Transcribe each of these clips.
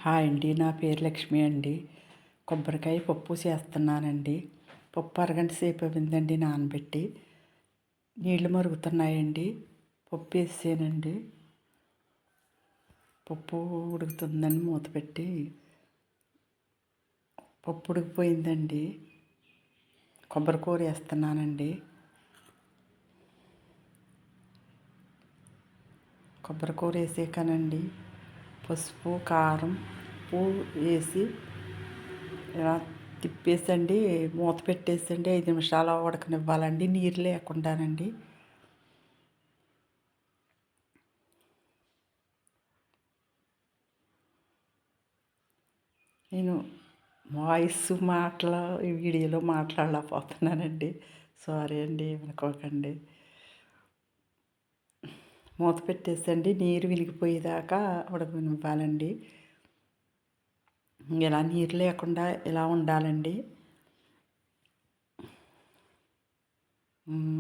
Hi అండి, నా పేరు లక్ష్మి అండి. కొబ్బరికాయ పప్పు చేస్తున్నానండి. పప్పు అరగంట సేపు అయిందండి నానబెట్టి. నీళ్లు మరుగుతున్నాయండి. పప్పు వేసానండి. పప్పు ఉడుకుతుందని మూత పెట్టి పప్పు ఉడికిపోయిందండి. కొబ్బరి కూర వేస్తున్నానండి. కొబ్బరి కూర వేసాకనండి పసుపు కారం ఉప్పు వేసి ఇలా తిప్పేసండి, మూత పెట్టేసండి 5 నిమిషాలు ఉడకనివ్వాలండి, నీరు లేకుండానండి. నేను వాయిస్ ఈ వీడియోలో మాట్లాడలేకపోతున్నానండి. సారీ అండి, ఏమనుకోకండి. మూత పెట్టేసండి, నీరు వినిగిపోయేదాకా ఉడకనివ్వాలండి. ఇలా నీరు లేకుండా ఇలా ఉండాలండి.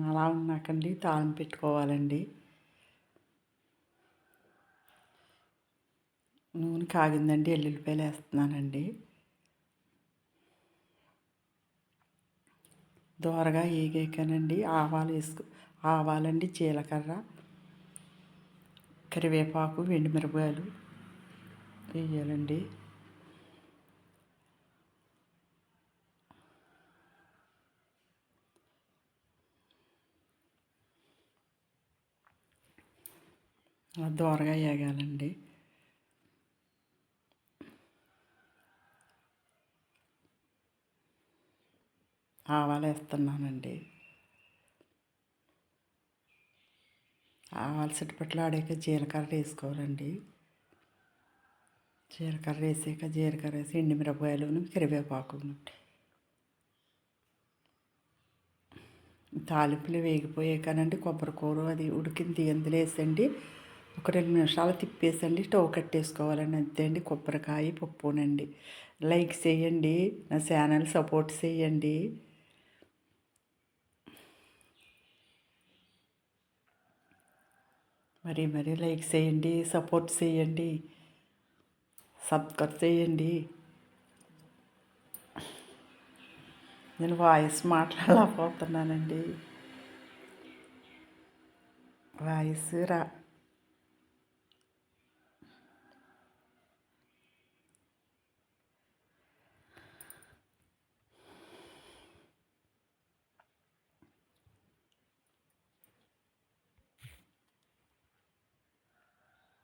అలా ఉన్నాకండి తాళం పెట్టుకోవాలండి. నూనె కాగిందండి, ఎల్లుల్లిపాయలు వేస్తున్నానండి. దోరగా వేగాకనండి ఆవాలండి, జీలకర్ర, కరివేపాకు, ఎండుమిరపకాయలు వేయాలండి. దోరగా వేగాలండి. ఆవాలు వేస్తున్నానండి. ఆవాలు చిటపట్లు ఆడాక జీలకర్ర వేసుకోవాలండి. జీలకర్ర వేసాక జీలకర్ర వేసి ఎండుమిరపకాయలు, కరివేపాకు, తాలింపులు వేగిపోయాకనండి కొబ్బరి కూర అది ఉడికింది అందులో వేసండి. ఒక 2 నిమిషాలు తిప్పేసండి స్టవ్ కట్టేసుకోవాలండి. అంతే అండి, కొబ్బరికాయ పప్పునండి. లైక్ చేయండి, నా ఛానల్ సపోర్ట్ చేయండి. మరీ లైక్ చేయండి, సపోర్ట్ చేయండి, సబ్స్క్రైబ్ చేయండి. నేను వాయిస్ మాట్లాడలేకపోతున్నానండి. వాయిస్